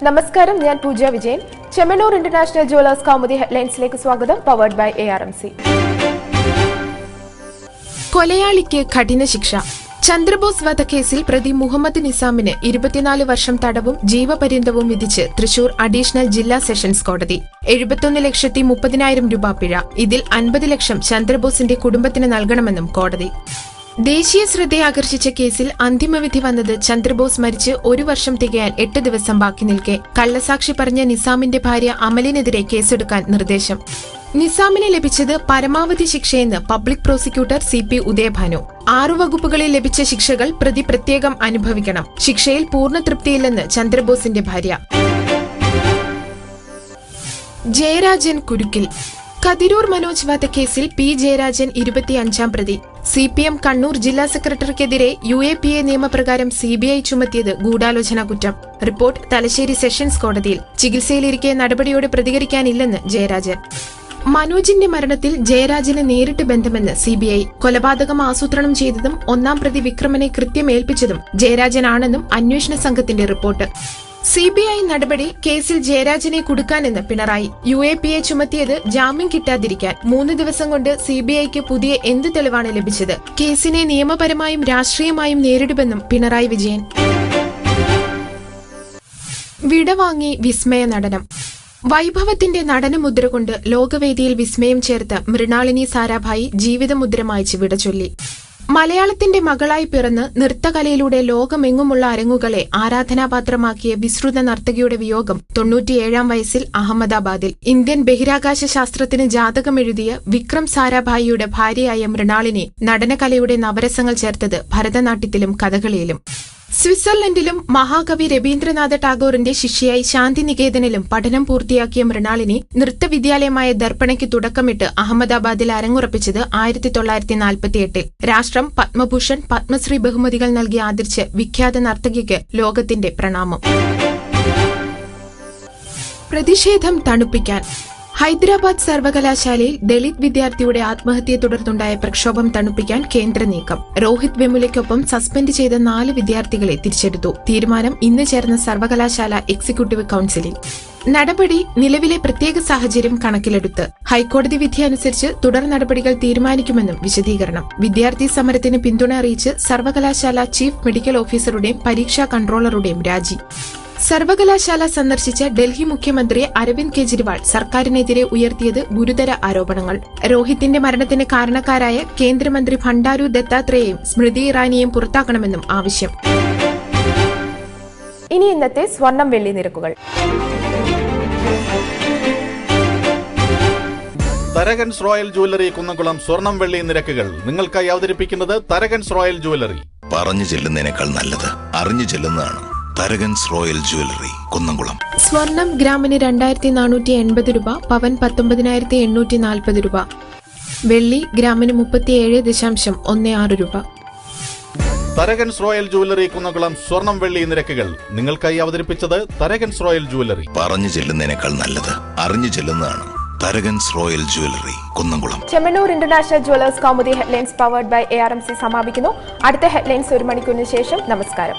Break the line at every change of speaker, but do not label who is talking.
നമസ്കാരം, ഞാൻ Pooja Vijayan. Chemmanur international jewellers Kaumudi ഹെഡ്ലൈൻസിലേക്ക് സ്വാഗതം. Powered by ARMC. കൊലയാളിക്ക് കഠിന ശിക്ഷ. ചന്ദ്രബോസ് വധക്കേസിൽ പ്രതി മുഹമ്മദ് നിസാമിന് 24 വർഷം തടവും ജീവപര്യന്തവും വിധിച്ച് തൃശൂർ അഡീഷണൽ ജില്ലാ സെഷൻസ് കോടതി. 71,30,000 രൂപ പിഴ. ഇതിൽ 50 ലക്ഷം ചന്ദ്രബോസിന്റെ കുടുംബത്തിന് നൽകണമെന്നും കോടതി. ദേശീയ ശ്രദ്ധയാകർഷിച്ച കേസിൽ അന്തിമവിധി വന്നത് ചന്ദ്രബോസ് മരിച്ച് 1 വർഷം തികയാൻ 8 ദിവസം ബാക്കി നിൽക്കെ കള്ളസാക്ഷി പറഞ്ഞ നിസാമിന്റെ ഭാര്യ അമലിനെതിരെ കേസെടുക്കാൻ നിർദ്ദേശം. നിസാമിന് ലഭിച്ചത് പരമാവധി ശിക്ഷയെന്ന് പബ്ലിക് പ്രോസിക്യൂട്ടർ CP ഉദയഭാനു. 6 വകുപ്പുകളിൽ ലഭിച്ച ശിക്ഷകൾ പ്രതി പ്രത്യേകം അനുഭവിക്കണം. ശിക്ഷയിൽ പൂർണ്ണ തൃപ്തിയില്ലെന്ന് ചന്ദ്രബോസിന്റെ ഭാര്യ. ജയരാജൻ കുരുക്കിൽ. കതിരൂർ മനോജ് വധക്കേസിൽ P. ജയരാജൻ 25ാം പ്രതി. CPM കണ്ണൂർ ജില്ലാ സെക്രട്ടറിക്കെതിരെ UAPA നിയമപ്രകാരം CBI ചുമത്തിയത് ഗൂഢാലോചന കുറ്റം. റിപ്പോർട്ട് തലശ്ശേരി സെഷൻസ് കോടതിയിൽ. ചികിത്സയിലിരിക്കെ നടപടിയോട് പ്രതികരിക്കാനില്ലെന്ന് ജയരാജൻ. മനോജിന്റെ മരണത്തിൽ ജയരാജന് നേരിട്ട് ബന്ധമെന്ന് CBI. കൊലപാതകം ആസൂത്രണം ചെയ്തതും 1ാം പ്രതി വിക്രമനെ കൃത്യമേൽപ്പിച്ചതും ജയരാജനാണെന്നും അന്വേഷണ സംഘത്തിന്റെ റിപ്പോർട്ട്. CBI നടപടി കേസിൽ ജയരാജനെ കുടുക്കാനെന്ന് പിണറായി. UAPA ചുമത്തിയത് ജാമ്യം കിട്ടാതിരിക്കാൻ. 3 ദിവസം കൊണ്ട് CBIക്ക് പുതിയ എന്ത് തെളിവാണ് ലഭിച്ചത്? കേസിനെ നിയമപരമായും രാഷ്ട്രീയമായും നേരിടുമെന്നും പിണറായി വിജയൻ. വിടവാങ്ങി വിസ്മയ നടനം. വൈഭവത്തിന്റെ നടനമുദ്ര കൊണ്ട് ലോകവേദിയിൽ വിസ്മയം ചേർത്ത് മൃണാളിനി സാരാഭായി ജീവിതമുദ്ര മായ്ച്ച് വിടചൊല്ലി. മലയാളത്തിന്റെ മകളായി പിറന്ന് നൃത്തകലയിലൂടെ ലോകമെങ്ങുമുള്ള അരങ്ങുകളെ ആരാധനാപാത്രമാക്കിയ വിസ്തൃത നർത്തകിയുടെ വിയോഗം 97ാം വയസ്സിൽ അഹമ്മദാബാദിൽ. ഇന്ത്യൻ ബഹിരാകാശ ശാസ്ത്രത്തിന് ജാതകമെഴുതിയ വിക്രം സാരാഭായിയുടെ ഭാര്യയായ മൃണാളിനി നടനകലയുടെ നവരസങ്ങൾ ചേർത്തത് ഭരതനാട്യത്തിലും കഥകളിയിലും. സ്വിറ്റ്സർലൻഡിലും മഹാകവി രവീന്ദ്രനാഥ ടാഗോറിന്റെ ശിഷ്യയായി ശാന്തിനികേതനിലും പഠനം പൂർത്തിയാക്കിയ മൃണാളിനി നൃത്തവിദ്യാലയമായ ദർപ്പണയ്ക്ക് തുടക്കമിട്ട് അഹമ്മദാബാദിൽ അരങ്ങുറപ്പിച്ചത് 1948. രാഷ്ട്രം പത്മഭൂഷൺ, പത്മശ്രീ ബഹുമതികൾ നൽകി ആദരിച്ച് വിഖ്യാത നർത്തകിക്ക് ലോകത്തിന്റെ പ്രണാമം. പ്രതിഷേധം തണുപ്പിക്കാൻ. ഹൈദരാബാദ് സർവകലാശാലയിൽ ദളിത് വിദ്യാർത്ഥിയുടെ ആത്മഹത്യയെ തുടർന്നുണ്ടായ പ്രക്ഷോഭം തണുപ്പിക്കാൻ കേന്ദ്ര നീക്കം. രോഹിത് വെമുലയ്ക്കൊപ്പം സസ്പെൻഡ് ചെയ്ത 4 വിദ്യാർത്ഥികളെ തിരിച്ചെടുത്തു. തീരുമാനം ഇന്ന് ചേർന്ന സർവകലാശാല എക്സിക്യൂട്ടീവ് കൌൺസിലിൽ. നടപടി നിലവിലെ പ്രത്യേക സാഹചര്യം കണക്കിലെടുത്ത്. ഹൈക്കോടതി വിധി അനുസരിച്ച് തുടർ നടപടികൾ തീരുമാനിക്കുമെന്നും വിശദീകരണം. വിദ്യാർത്ഥി സമരത്തിന് പിന്തുണ അറിയിച്ച് സർവകലാശാല ചീഫ് മെഡിക്കൽ ഓഫീസറുടെയും പരീക്ഷാ കൺട്രോളറുടെയും രാജി. സർവകലാശാല സന്ദർശിച്ച ഡൽഹി മുഖ്യമന്ത്രി അരവിന്ദ് കെജ്രിവാൾ സർക്കാരിനെതിരെ ഉയർത്തിയത് ഗുരുതര ആരോപണങ്ങൾ. രോഹിത്തിന്റെ മരണത്തിന് കാരണക്കാരായ കേന്ദ്രമന്ത്രി ഭണ്ഡാരു ദത്താത്രേയെയും സ്മൃതി ഇറാനിയെയും പുറത്താക്കണമെന്നും ആവശ്യം. ഇനി ഇന്നത്തെ സ്വർണം വെള്ളി നിരക്കുകൾ.
തരകൻസ് റോയൽ ജ്വല്ലറി കുന്നംകുളം സ്വർണം വെള്ളി നിരക്കുകൾ നിങ്ങൾക്കായി അവതരിപ്പിക്കുന്നത് തരകൻസ് റോയൽ ജ്വല്ലറി.
പറഞ്ഞു ചെല്ലുന്നതിനേക്കാൾ നല്ലത് അറിഞ്ഞു ചെല്ലുന്നതാണ്. Tharakans royal jewellery Kunnamkulam.
സ്വർണം ഗ്രാമിന് 2480 രൂപ, പവൻ 19,840 രൂപ. വെള്ളി ഗ്രാമിന് 37.16 രൂപ.
തരകൻസ് റോയൽ ജ്വല്ലറി കുന്നംകുളം സ്വർണം വെള്ളി നിരക്കുകൾ നിങ്ങൾക്കായി അവതരിപ്പിച്ചത് തരകൻസ് റോയൽ ജ്വല്ലറി.
പറഞ്ഞു ചെല്ലുന്നതിനേക്കാൾ നല്ലത് അറിഞ്ഞു ചെല്ലുന്നതാണ്. Tharakans royal jewellery Kunnamkulam.
Chemmanur international jewellers Kaumudi headlines powered by ARMC സമാപിക്കുന്നു. അടുത്ത ഹെഡ്ലൈൻസ് 1 മണിക്കൂറിന് ശേഷം. നമസ്കാരം.